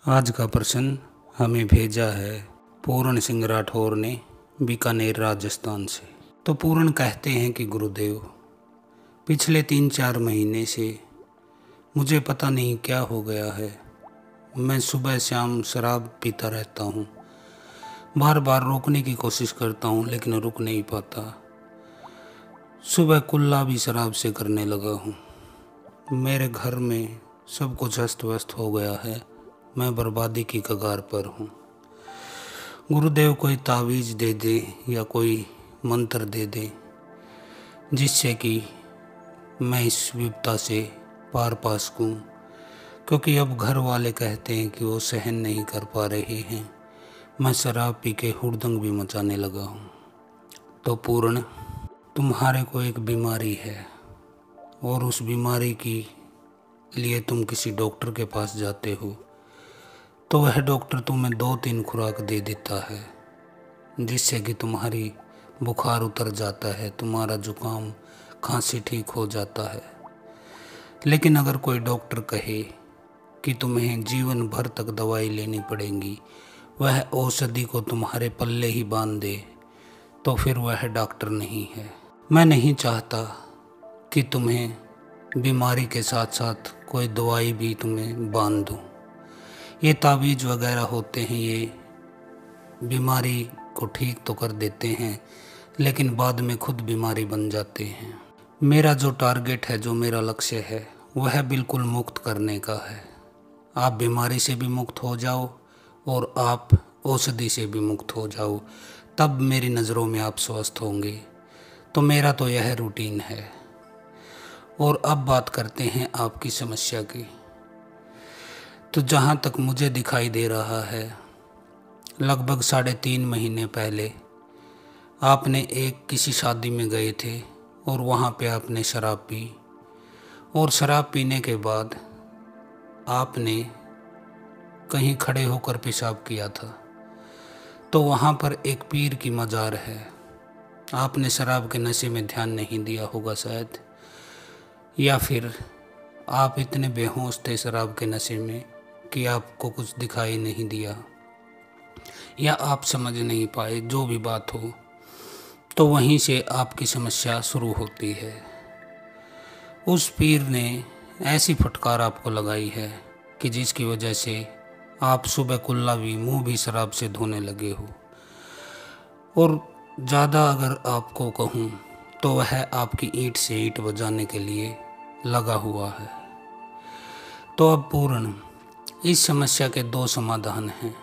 आज का प्रश्न हमें भेजा है पूर्ण सिंह राठौर ने बीकानेर राजस्थान से। तो पूर्ण कहते हैं कि गुरुदेव, पिछले 3-4 महीने से मुझे पता नहीं क्या हो गया है। मैं सुबह शाम शराब पीता रहता हूँ। बार बार रोकने की कोशिश करता हूँ लेकिन रुक नहीं पाता। सुबह कुल्ला भी शराब से करने लगा हूँ। मेरे घर में सब कुछ अस्त व्यस्त हो गया है। मैं बर्बादी की कगार पर हूँ। गुरुदेव कोई तावीज़ दे दे या कोई मंत्र दे दे जिससे कि मैं इस विपदा से पार पा सकूँ, क्योंकि अब घर वाले कहते हैं कि वो सहन नहीं कर पा रहे हैं। मैं शराब पी के हुड़दंग भी मचाने लगा हूँ। तो पूर्ण, तुम्हारे को एक बीमारी है और उस बीमारी की लिए तुम किसी डॉक्टर के पास जाते हो तो वह डॉक्टर तुम्हें 2-3 खुराक दे देता है जिससे कि तुम्हारी बुखार उतर जाता है, तुम्हारा जुकाम खांसी ठीक हो जाता है। लेकिन अगर कोई डॉक्टर कहे कि तुम्हें जीवन भर तक दवाई लेनी पड़ेगी, वह औषधि को तुम्हारे पल्ले ही बांध दे, तो फिर वह डॉक्टर नहीं है। मैं नहीं चाहता कि तुम्हें बीमारी के साथ साथ कोई दवाई भी तुम्हें बांध दूँ। ये तावीज़ वगैरह होते हैं, ये बीमारी को ठीक तो कर देते हैं लेकिन बाद में खुद बीमारी बन जाते हैं। मेरा जो टारगेट है, जो मेरा लक्ष्य है, वह बिल्कुल मुक्त करने का है। आप बीमारी से भी मुक्त हो जाओ और आप औषधि से भी मुक्त हो जाओ, तब मेरी नज़रों में आप स्वस्थ होंगे। तो मेरा तो यह रूटीन है। और अब बात करते हैं आपकी समस्या की। तो जहाँ तक मुझे दिखाई दे रहा है, लगभग 3.5 महीने पहले आपने एक किसी शादी में गए थे और वहाँ पे आपने शराब पी, और शराब पीने के बाद आपने कहीं खड़े होकर पेशाब किया था। तो वहाँ पर एक पीर की मज़ार है। आपने शराब के नशे में ध्यान नहीं दिया होगा शायद, या फिर आप इतने बेहोश थे शराब के नशे में कि आपको कुछ दिखाई नहीं दिया, या आप समझ नहीं पाए। जो भी बात हो, तो वहीं से आपकी समस्या शुरू होती है। उस पीर ने ऐसी फटकार आपको लगाई है कि जिसकी वजह से आप सुबह कुल्ला भी, मुंह भी शराब से धोने लगे हो। और ज़्यादा अगर आपको कहूँ तो वह आपकी ईंट से ईंट बजाने के लिए लगा हुआ है। तो अब पूर्ण, इस समस्या के 2 समाधान हैं।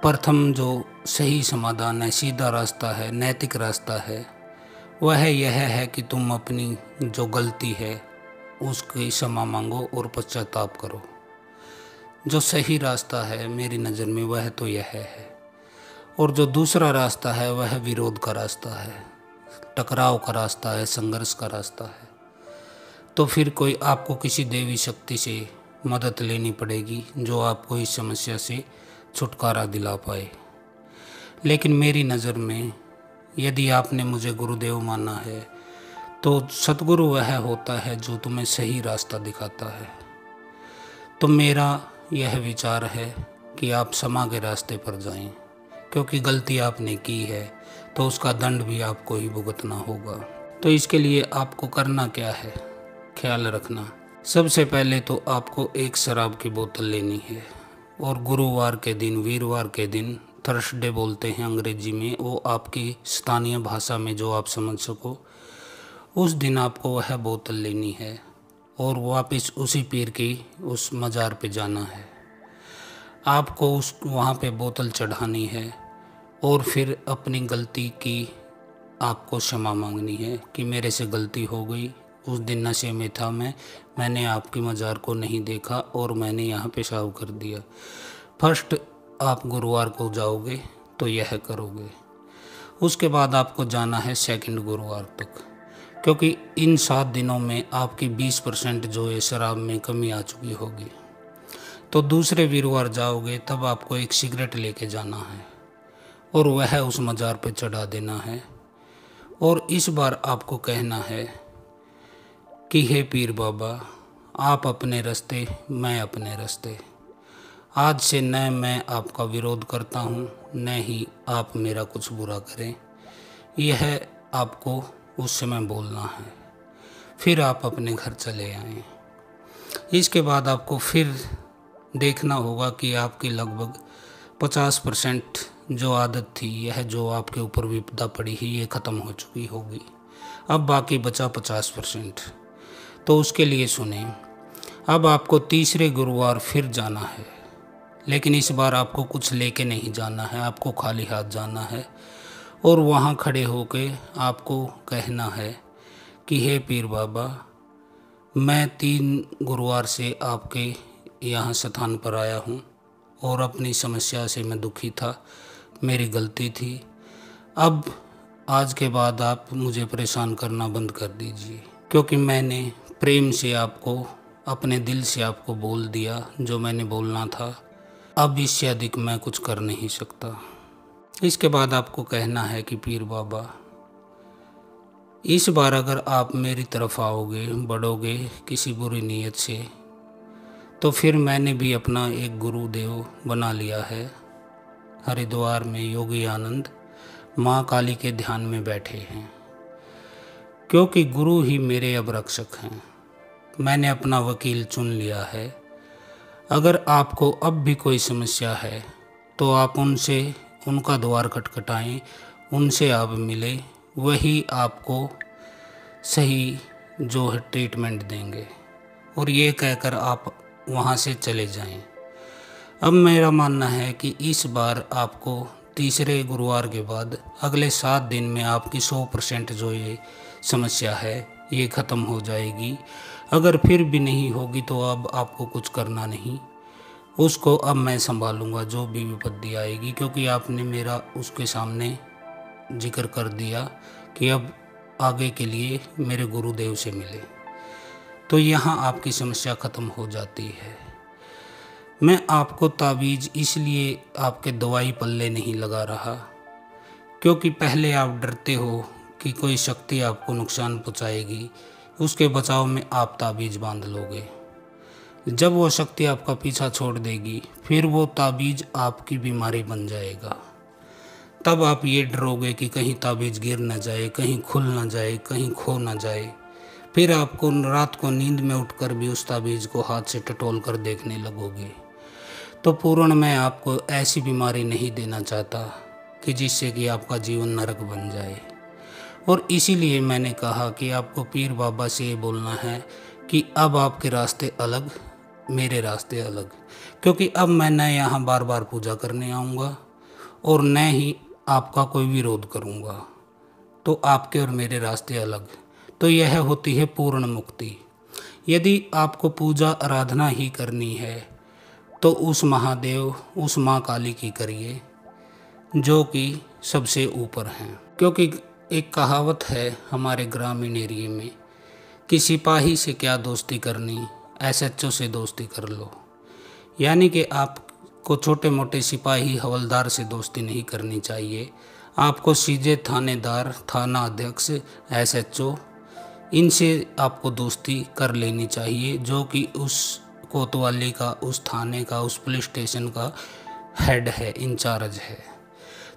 प्रथम जो सही समाधान है, सीधा रास्ता है, नैतिक रास्ता है, वह यह है कि तुम अपनी जो गलती है उसकी क्षमा मांगो और पश्चाताप करो। जो सही रास्ता है मेरी नज़र में वह तो यह है। और जो दूसरा रास्ता है वह विरोध का रास्ता है, टकराव का रास्ता है, संघर्ष का रास्ता है। तो फिर कोई आपको किसी देवी शक्ति से मदद लेनी पड़ेगी जो आपको इस समस्या से छुटकारा दिला पाए। लेकिन मेरी नज़र में यदि आपने मुझे गुरुदेव माना है तो सतगुरु वह होता है जो तुम्हें सही रास्ता दिखाता है। तो मेरा यह विचार है कि आप क्षमा के रास्ते पर जाएं, क्योंकि गलती आपने की है तो उसका दंड भी आपको ही भुगतना होगा। तो इसके लिए आपको करना क्या है, ख्याल रखना। सबसे पहले तो आपको एक शराब की बोतल लेनी है और गुरुवार के दिन, वीरवार के दिन, थर्सडे बोलते हैं अंग्रेजी में, वो आपकी स्थानीय भाषा में जो आप समझ सको, उस दिन आपको वह बोतल लेनी है और वापस उसी पीर की उस मज़ार पे जाना है। आपको उस वहाँ पे बोतल चढ़ानी है और फिर अपनी गलती की आपको क्षमा मांगनी है कि मेरे से गलती हो गई, उस दिन नशे में था मैंने आपकी मज़ार को नहीं देखा और मैंने यहाँ पेशाब कर दिया। फर्स्ट आप गुरुवार को जाओगे तो यह करोगे। उसके बाद आपको जाना है सेकंड गुरुवार तक, क्योंकि इन 7 दिनों में आपकी 20% जो है शराब में कमी आ चुकी होगी। तो दूसरे वीरवार जाओगे तब आपको एक सिगरेट लेके जाना है और वह उस मज़ार पे चढ़ा देना है। और इस बार आपको कहना है कि हे पीर बाबा, आप अपने रास्ते, मैं अपने रास्ते। आज से न मैं आपका विरोध करता हूँ, न ही आप मेरा कुछ बुरा करें। यह आपको उस समय बोलना है। फिर आप अपने घर चले आएं। इसके बाद आपको फिर देखना होगा कि आपकी लगभग 50% जो आदत थी, यह जो आपके ऊपर विपदा पड़ी है, ये ख़त्म हो चुकी होगी। अब बाकी बचा 50%। तो उसके लिए सुने, अब आपको तीसरे गुरुवार फिर जाना है, लेकिन इस बार आपको कुछ लेके नहीं जाना है, आपको खाली हाथ जाना है। और वहाँ खड़े होके आपको कहना है कि हे पीर बाबा, मैं 3 गुरुवार से आपके यहाँ स्थान पर आया हूँ और अपनी समस्या से मैं दुखी था, मेरी गलती थी। अब आज के बाद आप मुझे परेशान करना बंद कर दीजिए, क्योंकि मैंने प्रेम से आपको, अपने दिल से आपको बोल दिया जो मैंने बोलना था। अब इससे अधिक मैं कुछ कर नहीं सकता। इसके बाद आपको कहना है कि पीर बाबा, इस बार अगर आप मेरी तरफ आओगे, बढ़ोगे किसी बुरी नीयत से, तो फिर मैंने भी अपना एक गुरुदेव बना लिया है। हरिद्वार में योगी आनंद माँ काली के ध्यान में बैठे हैं, क्योंकि गुरु ही मेरे अब रक्षक हैं। मैंने अपना वकील चुन लिया है। अगर आपको अब भी कोई समस्या है तो आप उनसे, उनका द्वार खटखटाएं, उनसे आप मिले, वही आपको सही जो है ट्रीटमेंट देंगे। और ये कहकर आप वहाँ से चले जाएं। अब मेरा मानना है कि इस बार आपको तीसरे गुरुवार के बाद अगले 7 दिन में आपकी 100% जो ये समस्या है ये ख़त्म हो जाएगी। अगर फिर भी नहीं होगी तो अब आपको कुछ करना नहीं, उसको अब मैं संभालूंगा जो भी विपत्ति आएगी, क्योंकि आपने मेरा उसके सामने जिक्र कर दिया कि अब आगे के लिए मेरे गुरुदेव से मिले। तो यहाँ आपकी समस्या ख़त्म हो जाती है। मैं आपको ताबीज़ इसलिए आपके दवाई पल्ले नहीं लगा रहा, क्योंकि पहले आप डरते हो कि कोई शक्ति आपको नुकसान पहुँचाएगी, उसके बचाव में आप ताबीज़ बांध लोगे। जब वो शक्ति आपका पीछा छोड़ देगी, फिर वो ताबीज़ आपकी बीमारी बन जाएगा। तब आप ये डरोगे कि कहीं ताबीज़ गिर न जाए, कहीं खुल न जाए, कहीं खो न जाए। फिर आपको रात को नींद में उठकर भी उस ताबीज़ को हाथ से टटोल कर देखने लगोगे। तो पूर्ण मैं आपको ऐसी बीमारी नहीं देना चाहता कि जिससे कि आपका जीवन नरक बन जाए। और इसीलिए मैंने कहा कि आपको पीर बाबा से ये बोलना है कि अब आपके रास्ते अलग, मेरे रास्ते अलग। क्योंकि अब मैं न यहाँ बार बार पूजा करने आऊँगा और न ही आपका कोई विरोध करूँगा। तो आपके और मेरे रास्ते अलग। तो यह होती है पूर्ण मुक्ति। यदि आपको पूजा आराधना ही करनी है तो उस महादेव, उस माँ काली की करिए जो कि सबसे ऊपर हैं। क्योंकि एक कहावत है हमारे ग्रामीण एरिया में कि सिपाही से क्या दोस्ती करनी, एसएचओ से दोस्ती कर लो। यानी कि आपको छोटे मोटे सिपाही हवलदार से दोस्ती नहीं करनी चाहिए। आपको सीधे थानेदार, थाना अध्यक्ष, एसएचओ, इनसे आपको दोस्ती कर लेनी चाहिए, जो कि उस कोतवाली का, उस थाने का, उस पुलिस स्टेशन का हेड है, इंचार्ज है।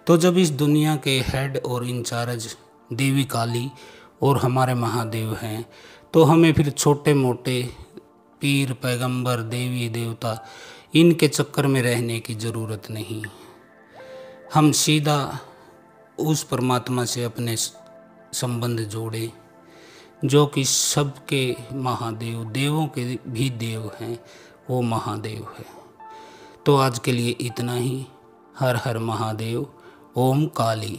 तो जब इस दुनिया के हेड और इंचार्ज देवी काली और हमारे महादेव हैं, तो हमें फिर छोटे मोटे पीर, पैगंबर, देवी देवता, इनके चक्कर में रहने की ज़रूरत नहीं। हम सीधा उस परमात्मा से अपने संबंध जोड़े जो कि सबके महादेव, देवों के भी देव हैं, वो महादेव है। तो आज के लिए इतना ही। हर हर महादेव। ओम काली।